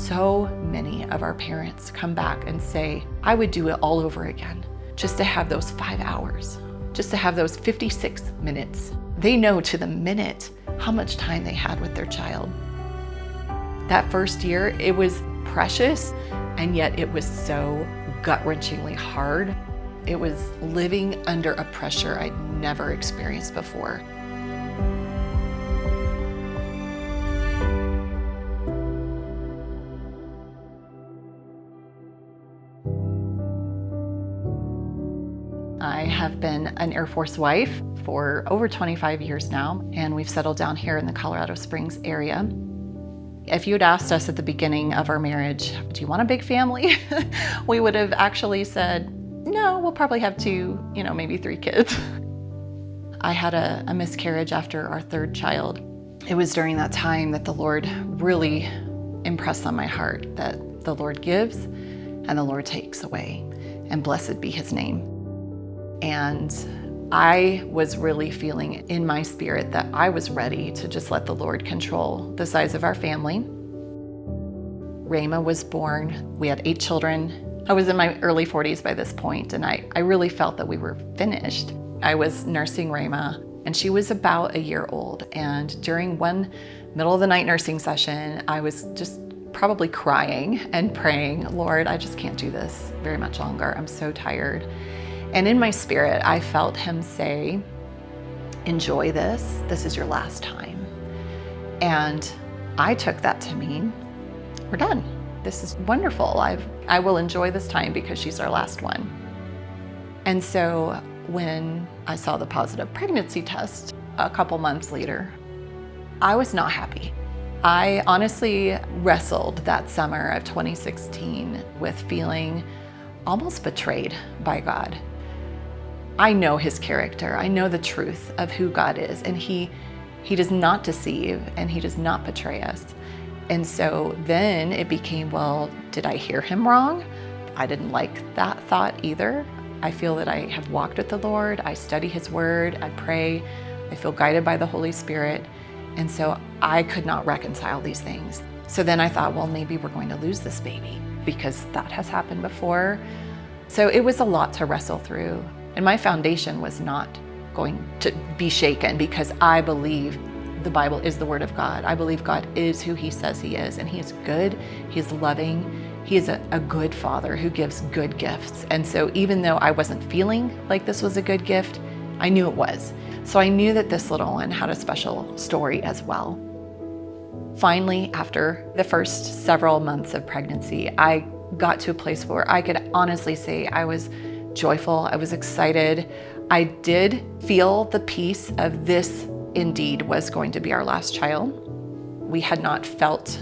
so many of our parents come back and say, I would do it all over again, just to have those 5 hours, just to have those 56 minutes. They know to the minute how much time they had with their child. That first year, it was precious, and yet it was so gut-wrenchingly hard. It was living under a pressure I'd never experienced before. I have been an Air Force wife for over 25 years now, and we've settled down here in the Colorado Springs area. If you had asked us at the beginning of our marriage, do you want a big family? We would have actually said, no, we'll probably have 2, maybe 3 kids. I had a miscarriage after our 3rd child. It was during that time that the Lord really impressed on my heart that the Lord gives and the Lord takes away, and blessed be his name. And I was really feeling in my spirit that I was ready to just let the Lord control the size of our family. Rama was born. We had 8 children. I was in my early 40s by this point, and I really felt that we were finished. I was nursing Rama, and she was about a year old. And during one middle of the night nursing session, I was just probably crying and praying, Lord, I just can't do this very much longer. I'm so tired. And in my spirit, I felt him say, enjoy this. This is your last time. And I took that to mean, we're done. This is wonderful. I will enjoy this time because she's our last one. And so when I saw the positive pregnancy test a couple months later, I was not happy. I honestly wrestled that summer of 2016 with feeling almost betrayed by God. I know his character. I know the truth of who God is, and he does not deceive, and he does not betray us. And so then it became, well, did I hear him wrong? I didn't like that thought either. I feel that I have walked with the Lord. I study his word. I pray. I feel guided by the Holy Spirit. And so I could not reconcile these things. So then I thought, well, maybe we're going to lose this baby because that has happened before. So it was a lot to wrestle through. And my foundation was not going to be shaken because I believe the Bible is the word of God. I believe God is who he says he is, and he is good, he is loving, he is a good father who gives good gifts. And so even though I wasn't feeling like this was a good gift, I knew it was. So I knew that this little one had a special story as well. Finally, after the first several months of pregnancy, I got to a place where I could honestly say I was joyful, I was excited. I did feel the peace of this indeed was going to be our last child. We had not felt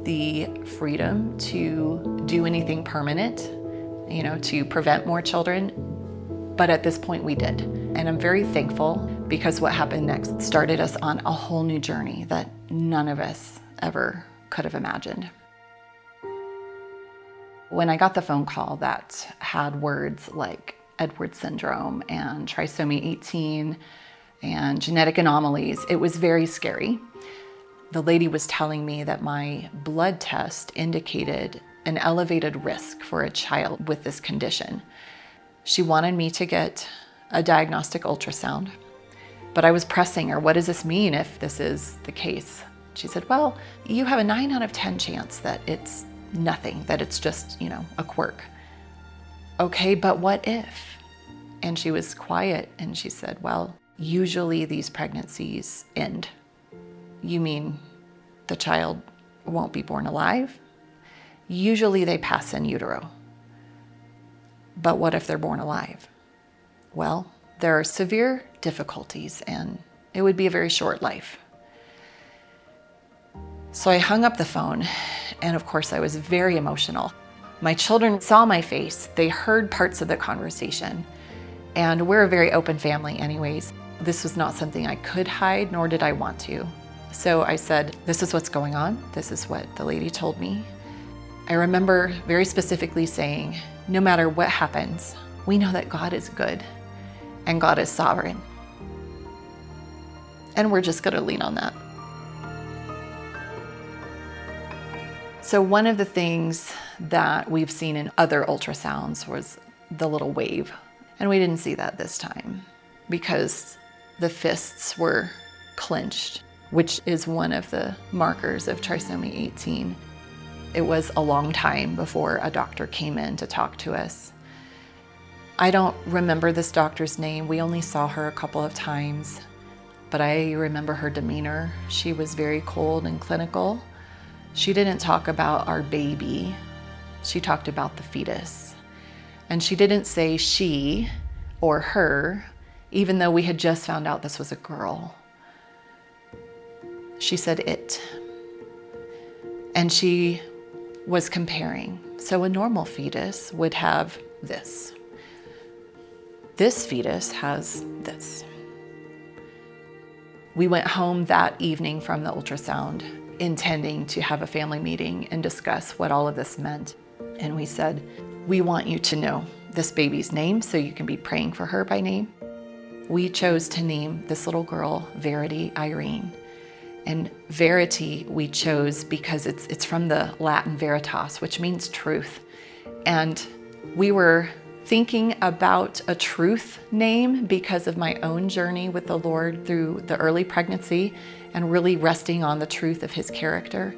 the freedom to do anything permanent, to prevent more children. But at this point we did. And I'm very thankful because what happened next started us on a whole new journey that none of us ever could have imagined. When I got the phone call that had words like Edwards syndrome and Trisomy 18 and genetic anomalies, it was very scary. The lady was telling me that my blood test indicated an elevated risk for a child with this condition. She wanted me to get a diagnostic ultrasound, but I was pressing her, what does this mean if this is the case? She said, well, you have a 9 out of 10 chance that it's nothing, that it's just, a quirk. Okay, but what if? And she was quiet and she said, well, usually these pregnancies end. You mean the child won't be born alive? Usually they pass in utero. But what if they're born alive? Well, there are severe difficulties and it would be a very short life. So I hung up the phone, and of course I was very emotional. My children saw my face, they heard parts of the conversation, and we're a very open family anyways. This was not something I could hide, nor did I want to. So I said, this is what's going on. This is what the lady told me. I remember very specifically saying, no matter what happens, we know that God is good and God is sovereign. And we're just gonna lean on that. So one of the things that we've seen in other ultrasounds was the little wave. And we didn't see that this time because the fists were clenched, which is one of the markers of trisomy 18. It was a long time before a doctor came in to talk to us. I don't remember this doctor's name. We only saw her a couple of times, but I remember her demeanor. She was very cold and clinical. She didn't talk about our baby. She talked about the fetus. And she didn't say she or her, even though we had just found out this was a girl. She said it. And she was comparing. So a normal fetus would have this. This fetus has this. We went home that evening from the ultrasound, intending to have a family meeting and discuss what all of this meant. And we said, we want you to know this baby's name so you can be praying for her by name. We chose to name this little girl Verity Irene. And Verity we chose because it's from the Latin veritas, which means truth. And we were thinking about a truth name because of my own journey with the Lord through the early pregnancy and really resting on the truth of his character.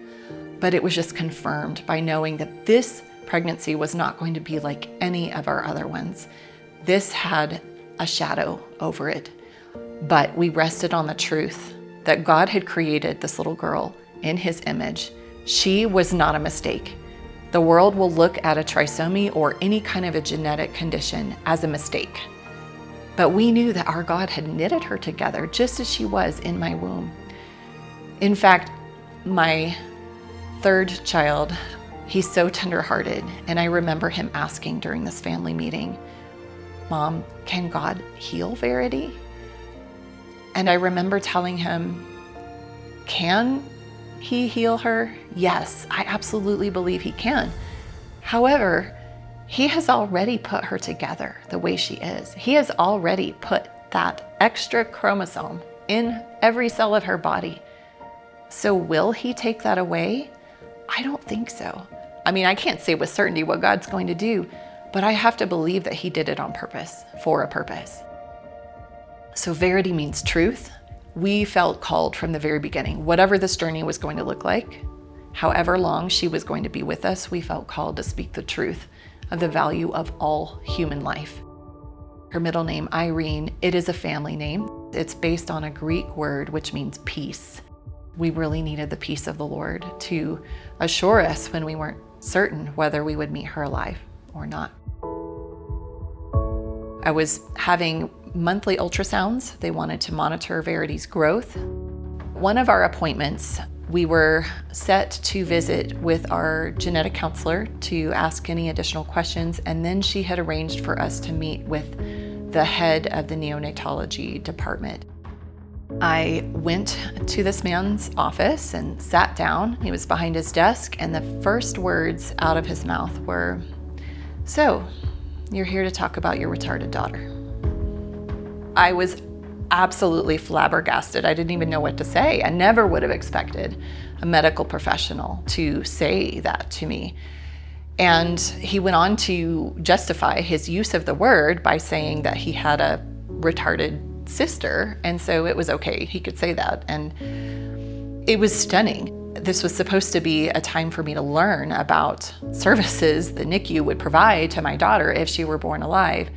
But it was just confirmed by knowing that this pregnancy was not going to be like any of our other ones. This had a shadow over it, but we rested on the truth that God had created this little girl in his image. She was not a mistake. The world will look at a trisomy or any kind of a genetic condition as a mistake. But we knew that our God had knitted her together just as she was in my womb. In fact, my third child, he's so tenderhearted, and I remember him asking during this family meeting, Mom, can God heal Verity? And I remember telling him, can he heal her? Yes, I absolutely believe he can. However, he has already put her together the way she is. He has already put that extra chromosome in every cell of her body. So will he take that away? I don't think so. I mean, I can't say with certainty what God's going to do, but I have to believe that he did it on purpose, for a purpose. So Verity means truth. We felt called from the very beginning. Whatever this journey was going to look like, however long she was going to be with us, we felt called to speak the truth of the value of all human life. Her middle name, Irene, it is a family name. It's based on a Greek word which means peace. We really needed the peace of the Lord to assure us when we weren't certain whether we would meet her alive or not. I was having monthly ultrasounds. They wanted to monitor Verity's growth. One of our appointments, we were set to visit with our genetic counselor to ask any additional questions, and then she had arranged for us to meet with the head of the neonatology department. I went to this man's office and sat down. He was behind his desk, and the first words out of his mouth were, "So, you're here to talk about your retarded daughter." I was absolutely flabbergasted. I didn't even know what to say. I never would have expected a medical professional to say that to me. And he went on to justify his use of the word by saying that he had a retarded sister, and so it was okay. He could say that, and it was stunning. This was supposed to be a time for me to learn about services the NICU would provide to my daughter if she were born alive.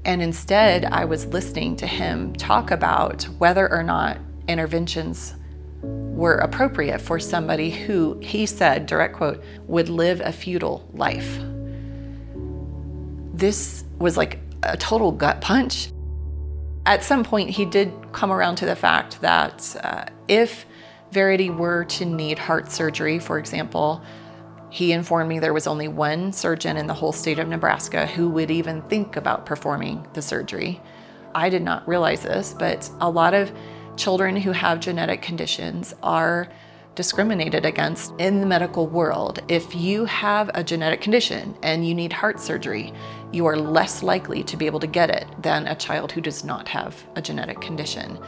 And instead, I was listening to him talk about whether or not interventions were appropriate for somebody who, he said, direct quote, would live a futile life. This was like a total gut punch. At some point, he did come around to the fact that if Verity were to need heart surgery, for example, he informed me there was only one surgeon in the whole state of Nebraska who would even think about performing the surgery. I did not realize this, but a lot of children who have genetic conditions are discriminated against in the medical world. If you have a genetic condition and you need heart surgery, you are less likely to be able to get it than a child who does not have a genetic condition.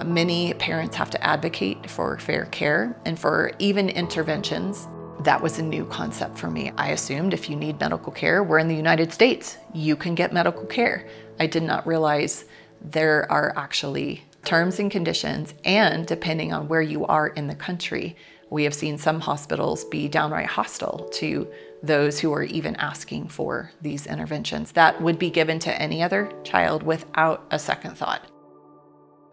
Many parents have to advocate for fair care and for even interventions That was a new concept for me. I assumed if you need medical care, we're in the United States, you can get medical care. I did not realize there are actually terms and conditions, and depending on where you are in the country, we have seen some hospitals be downright hostile to those who are even asking for these interventions that would be given to any other child without a second thought.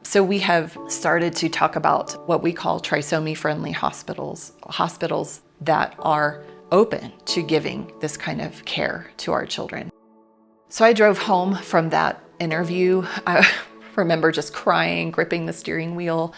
So we have started to talk about what we call trisomy-friendly hospitals, hospitals that are open to giving this kind of care to our children. So I drove home from that interview. I remember just crying, gripping the steering wheel.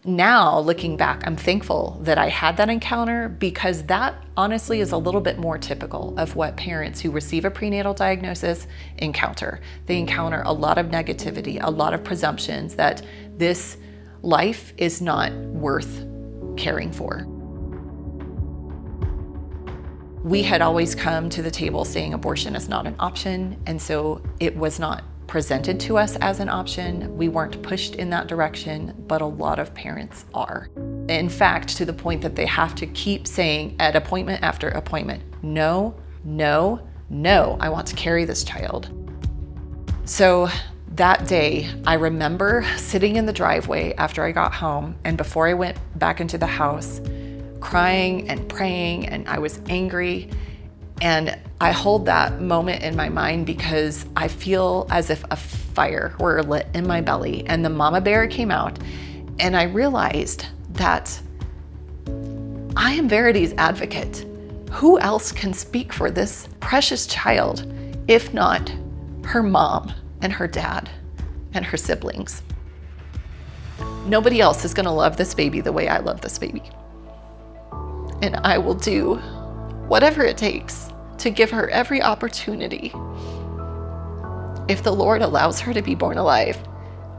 Now, looking back, I'm thankful that I had that encounter, because that honestly is a little bit more typical of what parents who receive a prenatal diagnosis encounter. They encounter a lot of negativity, a lot of presumptions that this life is not worth caring for. We had always come to the table saying abortion is not an option, and so it was not presented to us as an option. We weren't pushed in that direction, but a lot of parents are. In fact, to the point that they have to keep saying at appointment after appointment, no, no, no, I want to carry this child. So that day, I remember sitting in the driveway after I got home and before I went back into the house, crying and praying, and I was angry. And I hold that moment in my mind because I feel as if a fire were lit in my belly, and the mama bear came out, and I realized that I am Verity's advocate. Who else can speak for this precious child if not her mom and her dad and her siblings? Nobody else is gonna love this baby the way I love this baby. And I will do whatever it takes to give her every opportunity. If the Lord allows her to be born alive,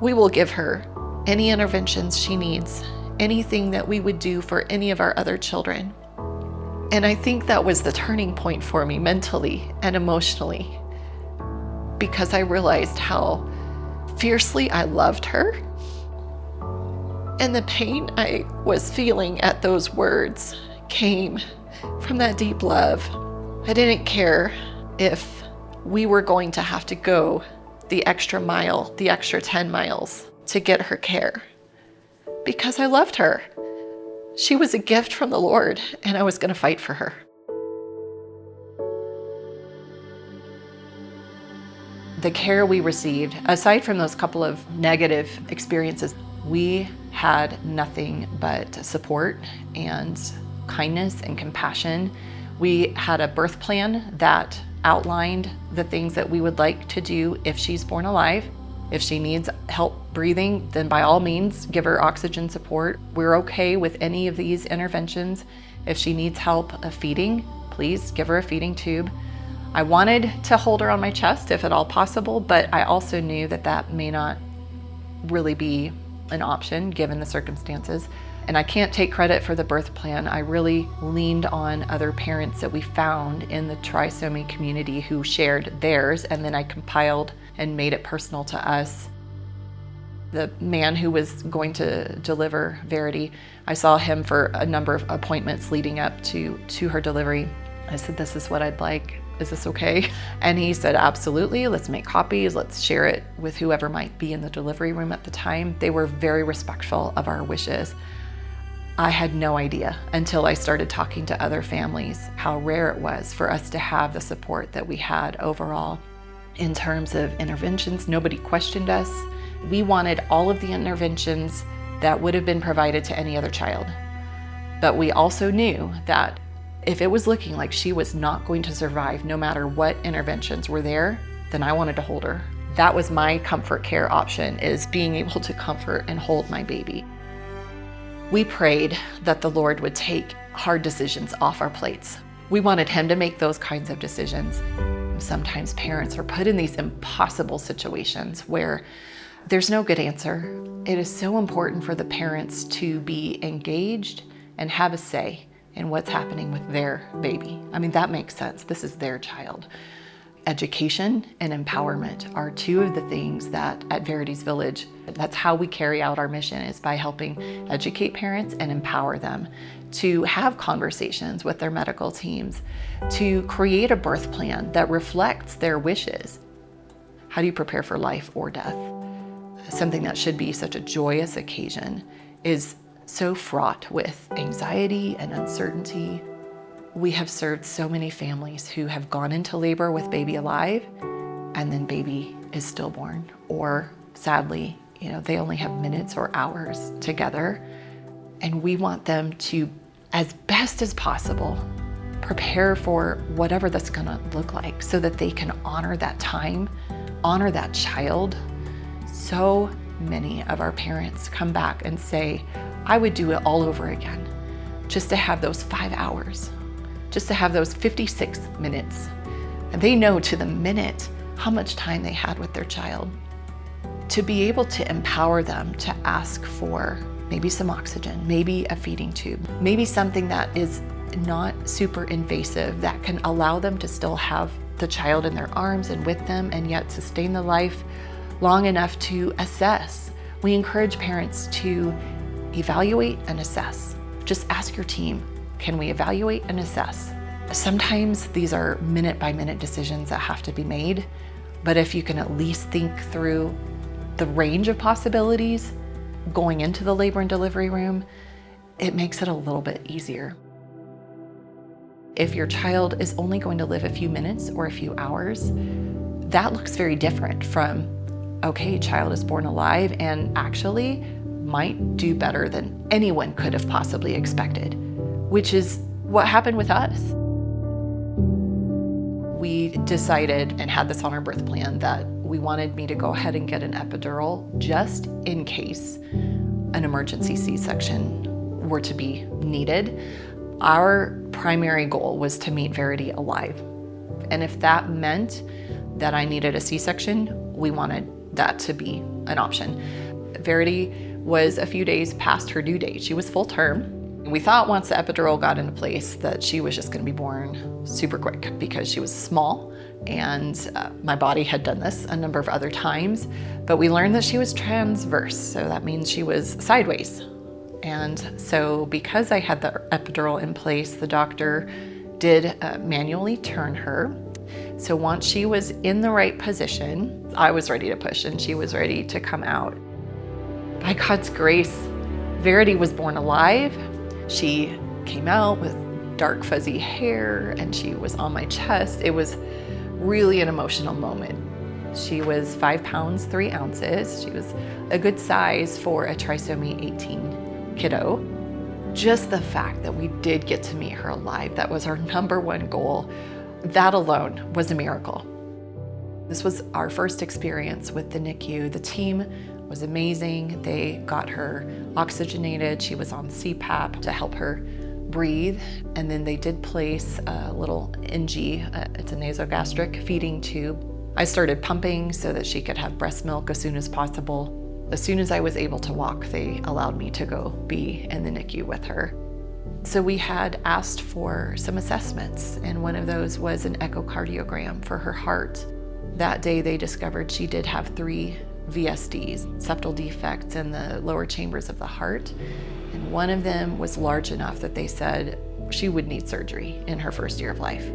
we will give her any interventions she needs, anything that we would do for any of our other children. And I think that was the turning point for me mentally and emotionally, because I realized how fiercely I loved her, and the pain I was feeling at those words came from that deep love. I didn't care if we were going to have to go the extra mile, the extra 10 miles to get her care, because I loved her. She was a gift from the Lord, and I was going to fight for her. The care we received, aside from those couple of negative experiences, we had nothing but support and kindness and compassion. We had a birth plan that outlined the things that we would like to do if she's born alive. If she needs help breathing, then by all means, give her oxygen support. We're okay with any of these interventions. If she needs help feeding, please give her a feeding tube. I wanted to hold her on my chest if at all possible, but I also knew that that may not really be an option given the circumstances. And I can't take credit for the birth plan. I really leaned on other parents that we found in the trisomy community who shared theirs, and then I compiled and made it personal to us. The man who was going to deliver Verity, I saw him for a number of appointments leading up to her delivery. I said, "This is what I'd like. Is this okay?" And he said, "Absolutely, let's make copies, let's share it with whoever might be in the delivery room at the time." They were very respectful of our wishes. I had no idea until I started talking to other families how rare it was for us to have the support that we had overall. In terms of interventions, nobody questioned us. We wanted all of the interventions that would have been provided to any other child. But we also knew that if it was looking like she was not going to survive no matter what interventions were there, then I wanted to hold her. That was my comfort care option, is being able to comfort and hold my baby. We prayed that the Lord would take hard decisions off our plates. We wanted Him to make those kinds of decisions. Sometimes parents are put in these impossible situations where there's no good answer. It is so important for the parents to be engaged and have a say in what's happening with their baby. I mean, that makes sense. This is their child. Education and empowerment are two of the things that at Verity's Village, that's how we carry out our mission, is by helping educate parents and empower them to have conversations with their medical teams, to create a birth plan that reflects their wishes. How do you prepare for life or death? Something that should be such a joyous occasion is so fraught with anxiety and uncertainty. We have served so many families who have gone into labor with baby alive and then baby is stillborn, or sadly, they only have minutes or hours together. And we want them to, as best as possible, prepare for whatever that's gonna look like so that they can honor that time, honor that child. So many of our parents come back and say, I would do it all over again, just to have those 5 hours, just to have those 56 minutes. And they know to the minute how much time they had with their child. To be able to empower them to ask for maybe some oxygen, maybe a feeding tube, maybe something that is not super invasive, that can allow them to still have the child in their arms and with them and yet sustain the life long enough to assess. We encourage parents to evaluate and assess. Just ask your team, can we evaluate and assess? Sometimes these are minute by minute decisions that have to be made, but if you can at least think through the range of possibilities going into the labor and delivery room, it makes it a little bit easier. If your child is only going to live a few minutes or a few hours, that looks very different from, okay, child is born alive and actually might do better than anyone could have possibly expected, which is what happened with us. We decided and had this on our birth plan that we wanted me to go ahead and get an epidural just in case an emergency C-section were to be needed. Our primary goal was to meet Verity alive. And if that meant that I needed a C-section, we wanted that to be an option. Verity was a few days past her due date. She was full term. We thought once the epidural got into place that she was just gonna be born super quick because she was small, and my body had done this a number of other times, but we learned that she was transverse, so that means she was sideways. And so because I had the epidural in place, the doctor did manually turn her. So once she was in the right position, I was ready to push and she was ready to come out. By God's grace, Verity was born alive. She came out with dark fuzzy hair and she was on my chest. It was really an emotional moment. She was 5 pounds, 3 ounces. She was a good size for a Trisomy 18 kiddo. Just the fact that we did get to meet her alive, that was our #1 goal. That alone was a miracle. This was our first experience with the NICU. The team was amazing. They got her oxygenated. She was on CPAP to help her breathe. And then they did place a little NG, it's a nasogastric feeding tube. I started pumping so that she could have breast milk as soon as possible. As soon as I was able to walk, they allowed me to go be in the NICU with her. So we had asked for some assessments, and one of those was an echocardiogram for her heart. That day they discovered she did have 3 VSDs, septal defects in the lower chambers of the heart. And one of them was large enough that they said she would need surgery in her first year of life.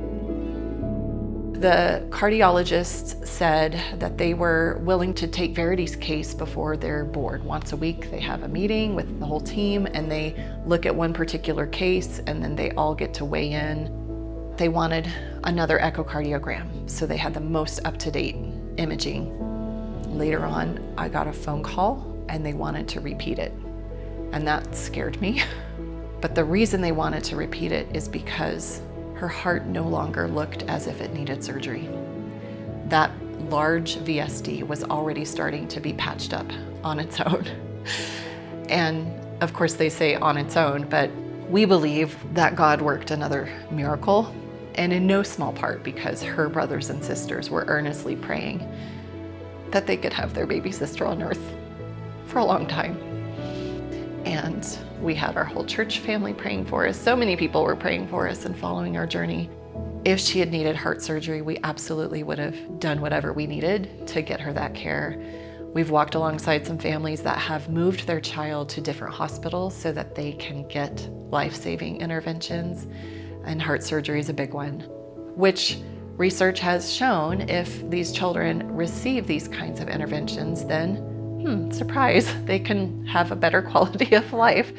The cardiologists said that they were willing to take Verity's case before their board. Once a week, they have a meeting with the whole team and they look at one particular case and then they all get to weigh in. They wanted another echocardiogram, so they had the most up-to-date imaging. Later on, I got a phone call and they wanted to repeat it. And that scared me. But the reason they wanted to repeat it is because her heart no longer looked as if it needed surgery. That large VSD was already starting to be patched up on its own. And of course they say on its own, but we believe that God worked another miracle, and in no small part because her brothers and sisters were earnestly praying that they could have their baby sister on earth for a long time. And we had our whole church family praying for us. So many people were praying for us and following our journey. If she had needed heart surgery, we absolutely would have done whatever we needed to get her that care. We've walked alongside some families that have moved their child to different hospitals so that they can get life-saving interventions, and heart surgery is a big one, which research has shown if these children receive these kinds of interventions, then, surprise, they can have a better quality of life.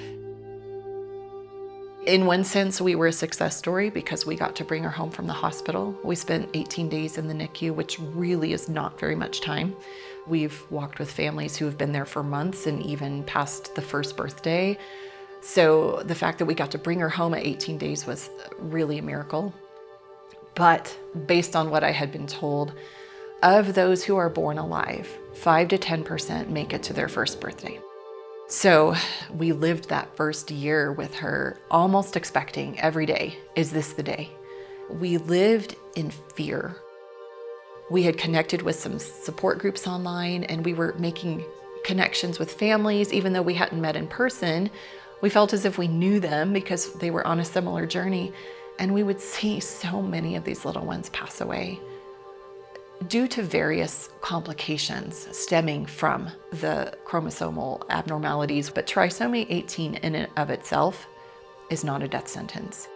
In one sense, we were a success story because we got to bring her home from the hospital. We spent 18 days in the NICU, which really is not very much time. We've walked with families who have been there for months and even past the first birthday. So the fact that we got to bring her home at 18 days was really a miracle. But based on what I had been told, of those who are born alive, 5 to 10% make it to their first birthday. So we lived that first year with her almost expecting every day, is this the day? We lived in fear. We had connected with some support groups online, and we were making connections with families. Even though we hadn't met in person, we felt as if we knew them because they were on a similar journey. And we would see so many of these little ones pass away due to various complications stemming from the chromosomal abnormalities. But trisomy 18 in and of itself is not a death sentence.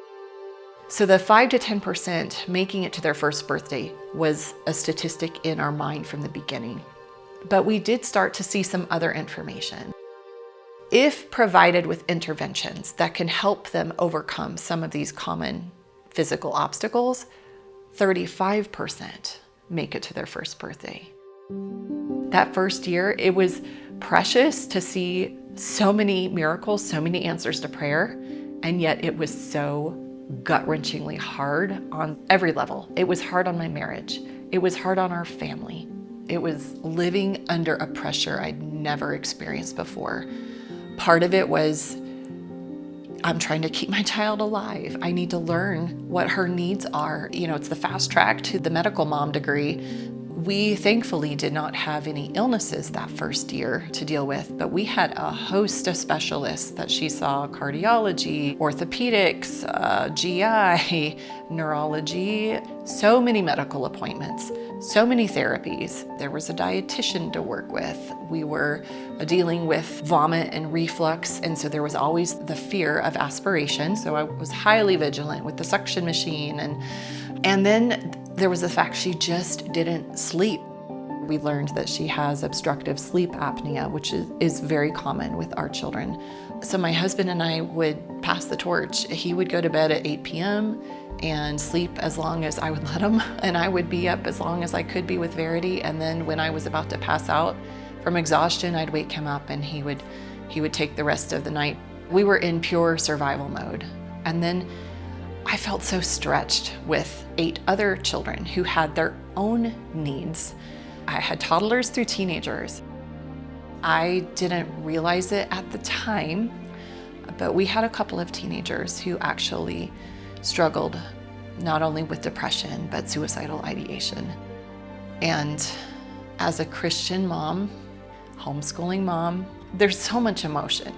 So the 5 to 10% making it to their first birthday was a statistic in our mind from the beginning. But we did start to see some other information. If provided with interventions that can help them overcome some of these common physical obstacles, 35% make it to their first birthday. That first year, it was precious to see so many miracles, so many answers to prayer, and yet it was so gut-wrenchingly hard on every level. It was hard on my marriage. It was hard on our family. It was living under a pressure I'd never experienced before. Part of it was, I'm trying to keep my child alive. I need to learn what her needs are. It's the fast track to the medical mom degree. We thankfully did not have any illnesses that first year to deal with, but we had a host of specialists that she saw: cardiology, orthopedics, GI, neurology, so many medical appointments, so many therapies. There was a dietitian to work with. We were dealing with vomit and reflux, and so there was always the fear of aspiration. So I was highly vigilant with the suction machine, and then there was the fact she just didn't sleep. We learned that she has obstructive sleep apnea, which is very common with our children. So my husband and I would pass the torch. He would go to bed at 8 p.m. and sleep as long as I would let him, and I would be up as long as I could be with Verity. And then when I was about to pass out from exhaustion, I'd wake him up and he would take the rest of the night. We were in pure survival mode. And then I felt so stretched with 8 other children who had their own needs. I had toddlers through teenagers. I didn't realize it at the time, but we had a couple of teenagers who actually struggled not only with depression, but suicidal ideation. And as a Christian mom, homeschooling mom, there's so much emotion.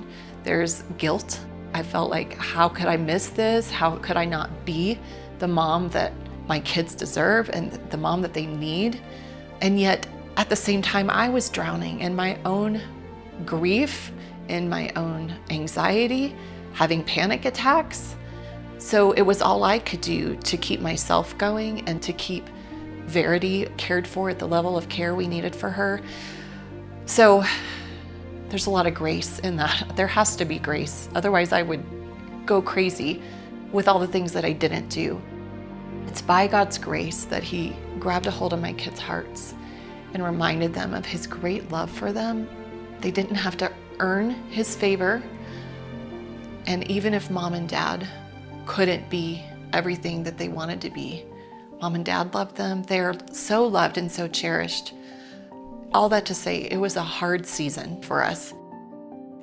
There's guilt. I felt like, how could I miss this? How could I not be the mom that my kids deserve and the mom that they need? And yet, at the same time, I was drowning in my own grief, in my own anxiety, having panic attacks. So it was all I could do to keep myself going and to keep Verity cared for at the level of care we needed for her. So there's a lot of grace in that. There has to be grace. Otherwise, I would go crazy with all the things that I didn't do. It's by God's grace that He grabbed a hold of my kids' hearts and reminded them of His great love for them. They didn't have to earn His favor. And even if mom and dad couldn't be everything that they wanted to be, mom and dad loved them. They're so loved and so cherished. All that to say, it was a hard season for us.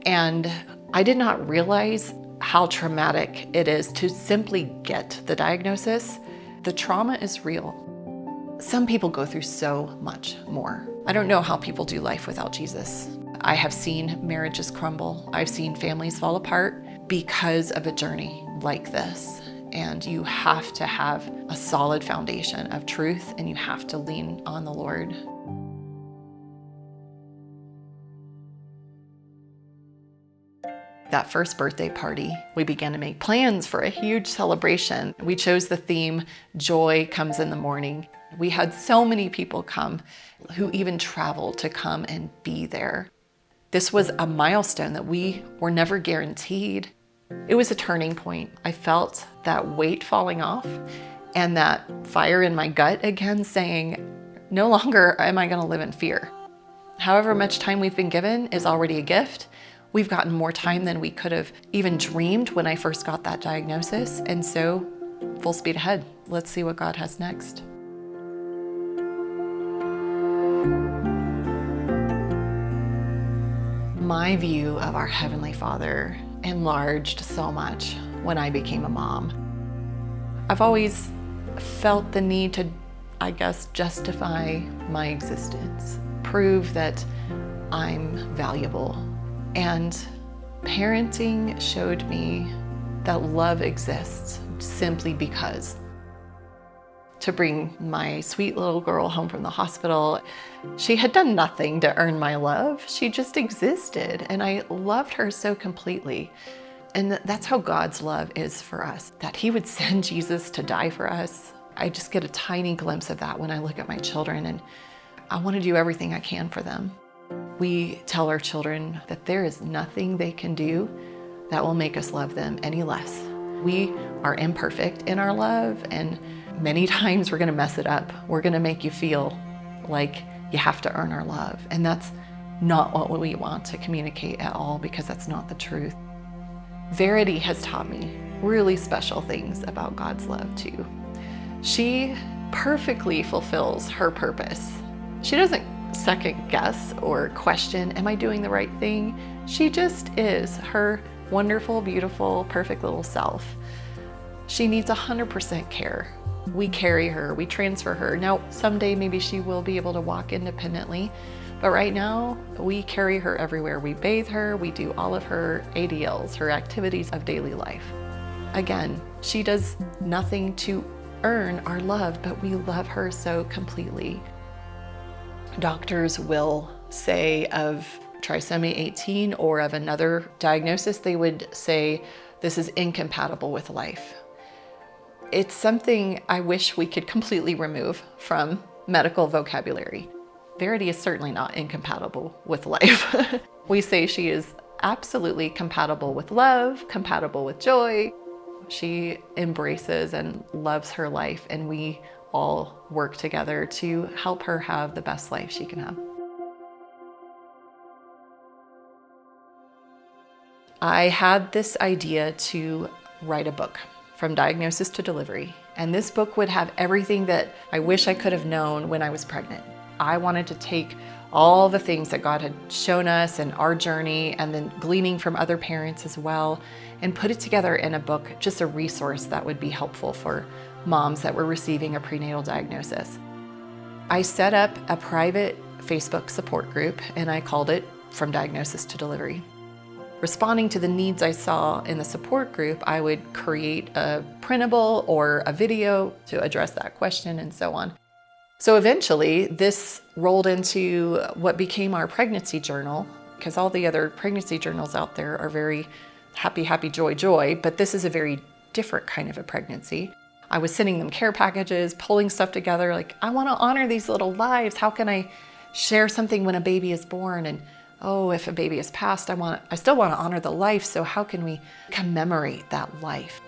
And I did not realize how traumatic it is to simply get the diagnosis. The trauma is real. Some people go through so much more. I don't know how people do life without Jesus. I have seen marriages crumble. I've seen families fall apart because of a journey like this. and you have to have a solid foundation of truth, and you have to lean on the Lord. That first birthday party, we began to make plans for a huge celebration. We chose the theme, Joy Comes in the Morning. We had so many people come who even traveled to come and be there. This was a milestone that we were never guaranteed. It was a turning point. I felt that weight falling off and that fire in my gut again saying, no longer am I going to live in fear. However much time we've been given is already a gift. We've gotten more time than we could have even dreamed when I first got that diagnosis. And so, full speed ahead. Let's see what God has next. My view of our Heavenly Father enlarged so much when I became a mom. I've always felt the need to, justify my existence, prove that I'm valuable. And parenting showed me that love exists simply because. To bring my sweet little girl home from the hospital, she had done nothing to earn my love. She just existed, and I loved her so completely. And that's how God's love is for us, that He would send Jesus to die for us. I just get a tiny glimpse of that when I look at my children, and I want to do everything I can for them. We tell our children that there is nothing they can do that will make us love them any less. We are imperfect in our love, and many times we're going to mess it up. We're going to make you feel like you have to earn our love. And that's not what we want to communicate at all, because that's not the truth. Verity has taught me really special things about God's love too. She perfectly fulfills her purpose. She doesn't second guess or question, am I doing the right thing? She just is her wonderful, beautiful, perfect little self. She needs 100% care. We carry her, we transfer her. Now, someday maybe she will be able to walk independently, but right now we carry her everywhere. We bathe her, we do all of her ADLs, her activities of daily life. Again, she does nothing to earn our love, but we love her so completely. Doctors will say of Trisomy 18 or of another diagnosis, they would say, this is incompatible with life. It's something I wish we could completely remove from medical vocabulary. Verity is certainly not incompatible with life. We say she is absolutely compatible with love, compatible with joy. She embraces and loves her life, and we all work together to help her have the best life she can have. I had this idea to write a book from diagnosis to delivery, and this book would have everything that I wish I could have known when I was pregnant. I wanted to take all the things that God had shown us and our journey, and then gleaning from other parents as well, and put it together in a book, just a resource that would be helpful for moms that were receiving a prenatal diagnosis. I set up a private Facebook support group, and I called it From Diagnosis to Delivery. Responding to the needs I saw in the support group, I would create a printable or a video to address that question, and so on. So eventually this rolled into what became our pregnancy journal, because all the other pregnancy journals out there are very happy, happy, joy, joy, but this is a very different kind of a pregnancy. I was sending them care packages, pulling stuff together, like, I want to honor these little lives. How can I share something when a baby is born? And oh, if a baby is passed, I still want to honor the life, so how can we commemorate that life?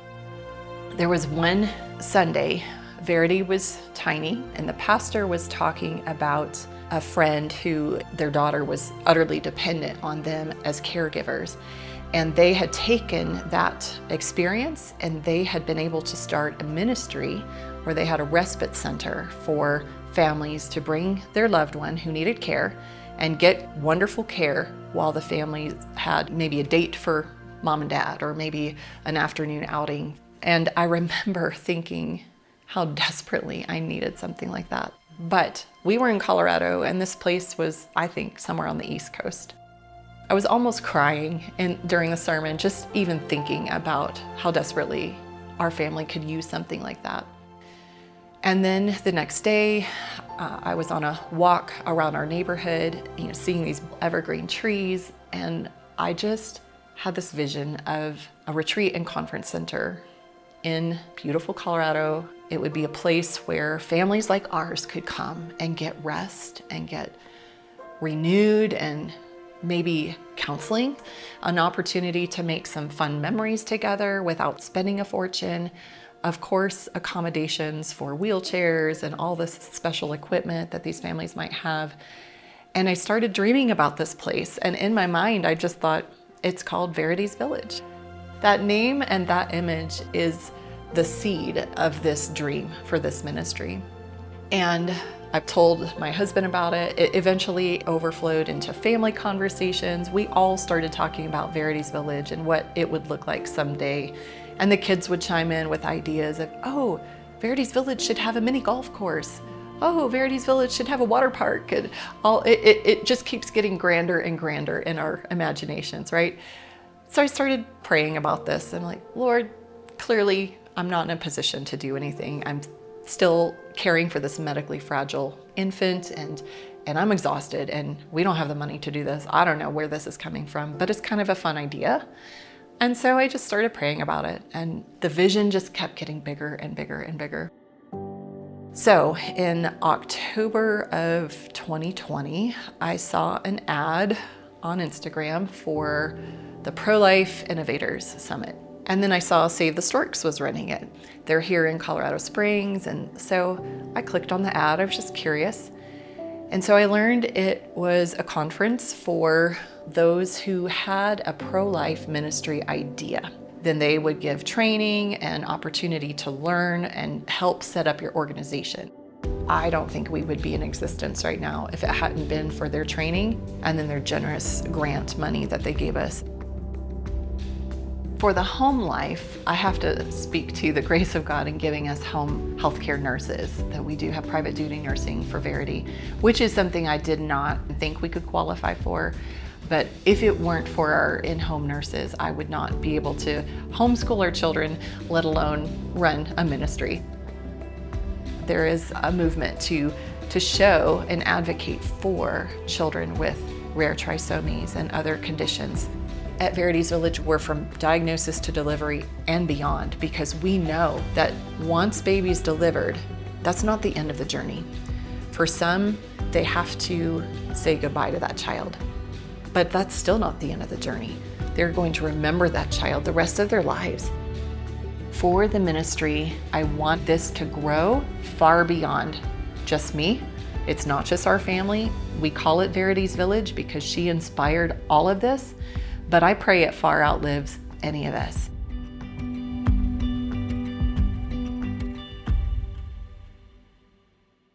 There was one Sunday, Verity was tiny, and the pastor was talking about a friend who their daughter was utterly dependent on them as caregivers. And they had taken that experience and they had been able to start a ministry where they had a respite center for families to bring their loved one who needed care and get wonderful care while the families had maybe a date for mom and dad or maybe an afternoon outing. And I remember thinking how desperately I needed something like that. But we were in Colorado, and this place was, I think, somewhere on the East Coast. I was almost crying during the sermon, just even thinking about how desperately our family could use something like that. And then the next day, I was on a walk around our neighborhood, seeing these evergreen trees, and I just had this vision of a retreat and conference center in beautiful Colorado. It would be a place where families like ours could come and get rest and get renewed and maybe counseling, an opportunity to make some fun memories together without spending a fortune. Of course, accommodations for wheelchairs and all this special equipment that these families might have. And I started dreaming about this place. And in my mind, I just thought, it's called Verity's Village. That name and that image is the seed of this dream for this ministry. And I've told my husband about it. It eventually overflowed into family conversations. We all started talking about Verity's Village and what it would look like someday. And the kids would chime in with ideas of, oh, Verity's Village should have a mini golf course. Oh, Verity's Village should have a water park. And it just keeps getting grander and grander in our imaginations, right? So I started praying about this and I'm like, Lord, clearly I'm not in a position to do anything. I'm still caring for this medically fragile infant and I'm exhausted and we don't have the money to do this. I don't know where this is coming from, but it's kind of a fun idea. And so I just started praying about it and the vision just kept getting bigger and bigger and bigger. So in October of 2020, I saw an ad on Instagram for the Pro-Life Innovators Summit. And then I saw Save the Storks was running it. They're here in Colorado Springs. And so I clicked on the ad, I was just curious. And so I learned it was a conference for those who had a pro-life ministry idea. Then they would give training and opportunity to learn and help set up your organization. I don't think we would be in existence right now if it hadn't been for their training and then their generous grant money that they gave us. For the home life, I have to speak to the grace of God in giving us home healthcare nurses, that we do have private duty nursing for Verity, which is something I did not think we could qualify for. But if it weren't for our in-home nurses, I would not be able to homeschool our children, let alone run a ministry. There is a movement to show and advocate for children with rare trisomies and other conditions. At Verity's Village, we're from diagnosis to delivery and beyond, because we know that once baby's delivered, that's not the end of the journey. For some, they have to say goodbye to that child, but that's still not the end of the journey. They're going to remember that child the rest of their lives. For the ministry, I want this to grow far beyond just me. It's not just our family. We call it Verity's Village because she inspired all of this. But I pray it far outlives any of us.